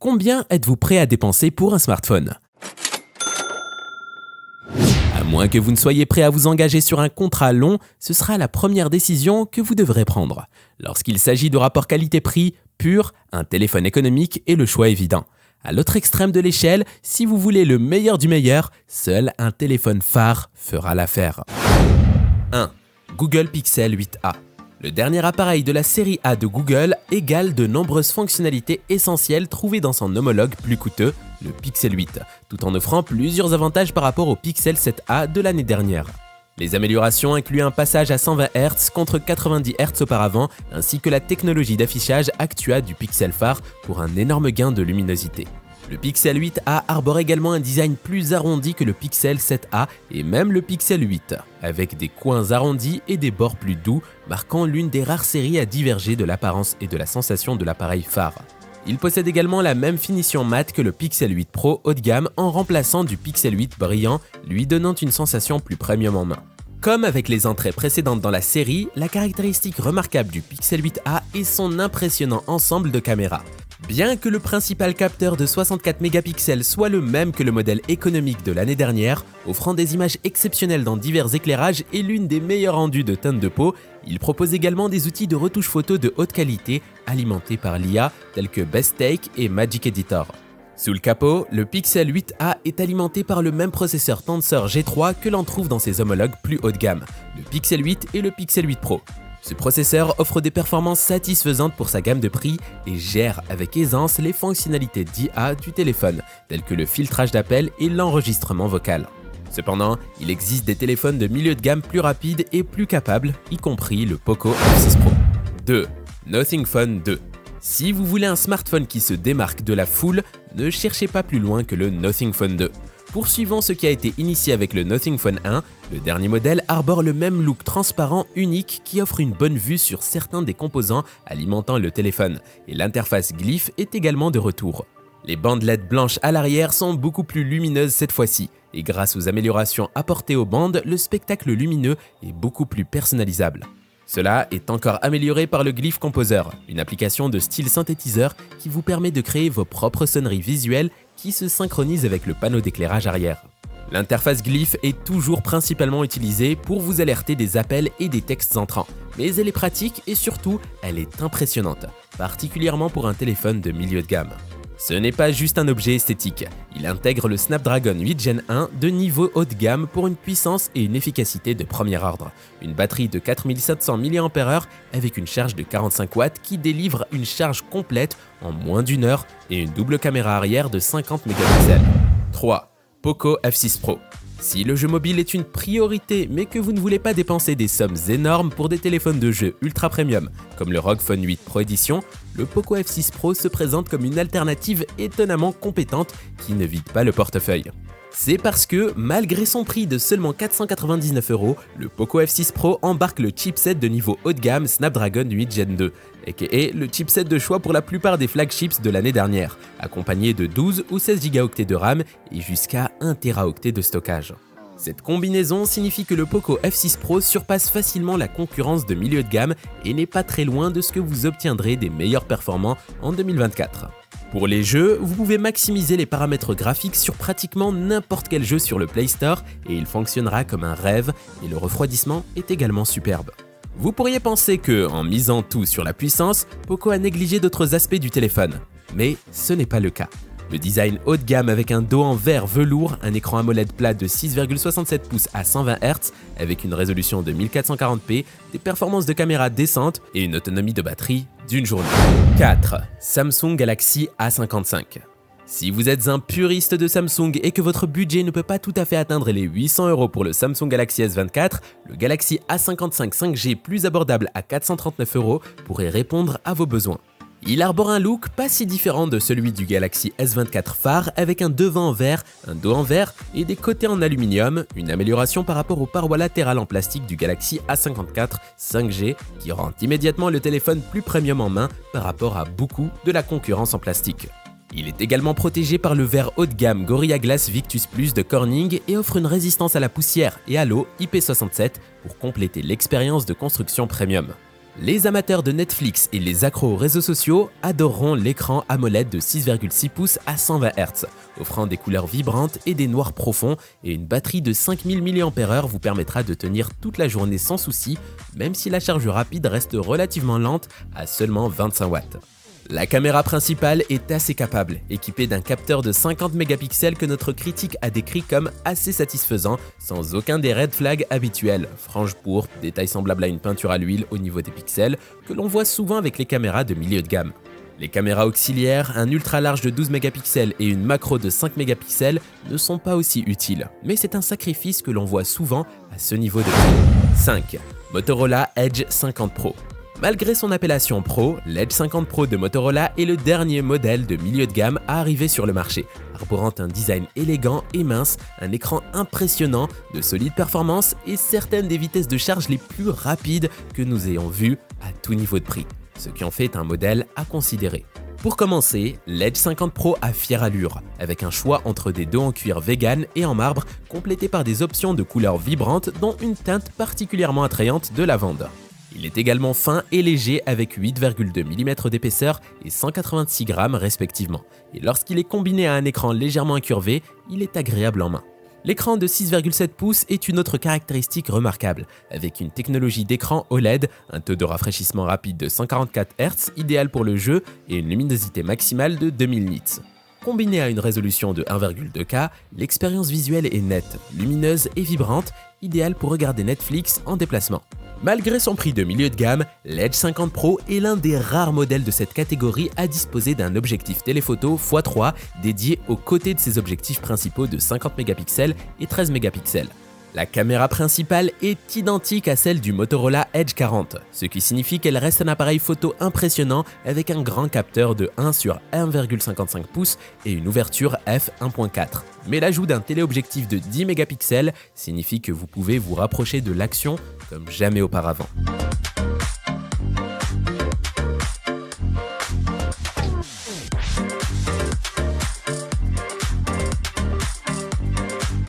Combien êtes-vous prêt à dépenser pour un smartphone ? À moins que vous ne soyez prêt à vous engager sur un contrat long, ce sera la première décision que vous devrez prendre. Lorsqu'il s'agit de rapport qualité-prix pur, un téléphone économique est le choix évident. À l'autre extrême de l'échelle, si vous voulez le meilleur du meilleur, seul un téléphone phare fera l'affaire. 1. Google Pixel 8a. Le dernier appareil de la série A de Google égale de nombreuses fonctionnalités essentielles trouvées dans son homologue plus coûteux, le Pixel 8, tout en offrant plusieurs avantages par rapport au Pixel 7a de l'année dernière. Les améliorations incluent un passage à 120 Hz contre 90 Hz auparavant, ainsi que la technologie d'affichage Actua du Pixel phare pour un énorme gain de luminosité. Le Pixel 8a arbore également un design plus arrondi que le Pixel 7a et même le Pixel 8, avec des coins arrondis et des bords plus doux, marquant l'une des rares séries à diverger de l'apparence et de la sensation de l'appareil phare. Il possède également la même finition mat que le Pixel 8 Pro haut de gamme en remplaçant du Pixel 8 brillant, lui donnant une sensation plus premium en main. Comme avec les entrées précédentes dans la série, la caractéristique remarquable du Pixel 8a est son impressionnant ensemble de caméras. Bien que le principal capteur de 64 mégapixels soit le même que le modèle économique de l'année dernière, offrant des images exceptionnelles dans divers éclairages et l'une des meilleures rendues de teinte de peau, il propose également des outils de retouche photo de haute qualité alimentés par l'IA tels que Best Take et Magic Editor. Sous le capot, le Pixel 8a est alimenté par le même processeur Tensor G3 que l'on trouve dans ses homologues plus haut de gamme, le Pixel 8 et le Pixel 8 Pro. Ce processeur offre des performances satisfaisantes pour sa gamme de prix et gère avec aisance les fonctionnalités d'IA du téléphone, telles que le filtrage d'appels et l'enregistrement vocal. Cependant, il existe des téléphones de milieu de gamme plus rapides et plus capables, y compris le Poco F6 Pro. 2. Nothing Phone 2. Si vous voulez un smartphone qui se démarque de la foule, ne cherchez pas plus loin que le Nothing Phone 2. Poursuivant ce qui a été initié avec le Nothing Phone 1, le dernier modèle arbore le même look transparent unique qui offre une bonne vue sur certains des composants alimentant le téléphone, et l'interface Glyph est également de retour. Les bandes LED blanches à l'arrière sont beaucoup plus lumineuses cette fois-ci, et grâce aux améliorations apportées aux bandes, le spectacle lumineux est beaucoup plus personnalisable. Cela est encore amélioré par le Glyph Composer, une application de style synthétiseur qui vous permet de créer vos propres sonneries visuelles qui se synchronisent avec le panneau d'éclairage arrière. L'interface Glyph est toujours principalement utilisée pour vous alerter des appels et des textes entrants, mais elle est pratique et surtout, elle est impressionnante, particulièrement pour un téléphone de milieu de gamme. Ce n'est pas juste un objet esthétique, il intègre le Snapdragon 8 Gen 1 de niveau haut de gamme pour une puissance et une efficacité de premier ordre, une batterie de 4700 mAh avec une charge de 45 watts qui délivre une charge complète en moins d'une heure et une double caméra arrière de 50 mégapixels. 3. Poco F6 Pro. Si le jeu mobile est une priorité mais que vous ne voulez pas dépenser des sommes énormes pour des téléphones de jeu ultra premium comme le ROG Phone 8 Pro Edition, le Poco F6 Pro se présente comme une alternative étonnamment compétente qui ne vide pas le portefeuille. C'est parce que, malgré son prix de seulement 499 €, le Poco F6 Pro embarque le chipset de niveau haut de gamme Snapdragon 8 Gen 2, aka le chipset de choix pour la plupart des flagships de l'année dernière, accompagné de 12 ou 16 Go de RAM et jusqu'à 1 Teraoctet de stockage. Cette combinaison signifie que le Poco F6 Pro surpasse facilement la concurrence de milieu de gamme et n'est pas très loin de ce que vous obtiendrez des meilleurs performants en 2024. Pour les jeux, vous pouvez maximiser les paramètres graphiques sur pratiquement n'importe quel jeu sur le Play Store et il fonctionnera comme un rêve et le refroidissement est également superbe. Vous pourriez penser que, en misant tout sur la puissance, Poco a négligé d'autres aspects du téléphone, mais ce n'est pas le cas. Le design haut de gamme avec un dos en verre velours, un écran AMOLED plat de 6,67 pouces à 120 Hz avec une résolution de 1440p, des performances de caméra décentes et une autonomie de batterie d'une journée. 4. Samsung Galaxy A55. Si vous êtes un puriste de Samsung et que votre budget ne peut pas tout à fait atteindre les 800 € pour le Samsung Galaxy S24, le Galaxy A55 5G plus abordable à 439 € pourrait répondre à vos besoins. Il arbore un look pas si différent de celui du Galaxy S24 phare avec un devant en verre, un dos en verre et des côtés en aluminium, une amélioration par rapport aux parois latérales en plastique du Galaxy A54 5G qui rend immédiatement le téléphone plus premium en main par rapport à beaucoup de la concurrence en plastique. Il est également protégé par le verre haut de gamme Gorilla Glass Victus Plus de Corning et offre une résistance à la poussière et à l'eau IP67 pour compléter l'expérience de construction premium. Les amateurs de Netflix et les accros aux réseaux sociaux adoreront l'écran AMOLED de 6,6 pouces à 120 Hz, offrant des couleurs vibrantes et des noirs profonds, et une batterie de 5000 mAh vous permettra de tenir toute la journée sans souci, même si la charge rapide reste relativement lente à seulement 25 watts. La caméra principale est assez capable, équipée d'un capteur de 50 mégapixels que notre critique a décrit comme assez satisfaisant, sans aucun des red flags habituels, frange pourpre, détails semblables à une peinture à l'huile au niveau des pixels, que l'on voit souvent avec les caméras de milieu de gamme. Les caméras auxiliaires, un ultra large de 12 mégapixels et une macro de 5 mégapixels ne sont pas aussi utiles, mais c'est un sacrifice que l'on voit souvent à ce niveau de prix. 5. Motorola Edge 50 Pro. Malgré son appellation Pro, l'Edge 50 Pro de Motorola est le dernier modèle de milieu de gamme à arriver sur le marché, arborant un design élégant et mince, un écran impressionnant, de solides performances et certaines des vitesses de charge les plus rapides que nous ayons vues à tout niveau de prix, ce qui en fait un modèle à considérer. Pour commencer, l'Edge 50 Pro a fière allure, avec un choix entre des dos en cuir vegan et en marbre, complété par des options de couleurs vibrantes dont une teinte particulièrement attrayante de lavande. Il est également fin et léger avec 8,2 mm d'épaisseur et 186 grammes respectivement. Et lorsqu'il est combiné à un écran légèrement incurvé, il est agréable en main. L'écran de 6,7 pouces est une autre caractéristique remarquable, avec une technologie d'écran OLED, un taux de rafraîchissement rapide de 144 Hz idéal pour le jeu et une luminosité maximale de 2000 nits. Combiné à une résolution de 1,2K, l'expérience visuelle est nette, lumineuse et vibrante, idéale pour regarder Netflix en déplacement. Malgré son prix de milieu de gamme, l'Edge 50 Pro est l'un des rares modèles de cette catégorie à disposer d'un objectif téléphoto x3 dédié aux côtés de ses objectifs principaux de 50 mégapixels et 13 mégapixels. La caméra principale est identique à celle du Motorola Edge 40, ce qui signifie qu'elle reste un appareil photo impressionnant avec un grand capteur de 1 sur 1,55 pouces et une ouverture f1.4. Mais l'ajout d'un téléobjectif de 10 mégapixels signifie que vous pouvez vous rapprocher de l'action comme jamais auparavant.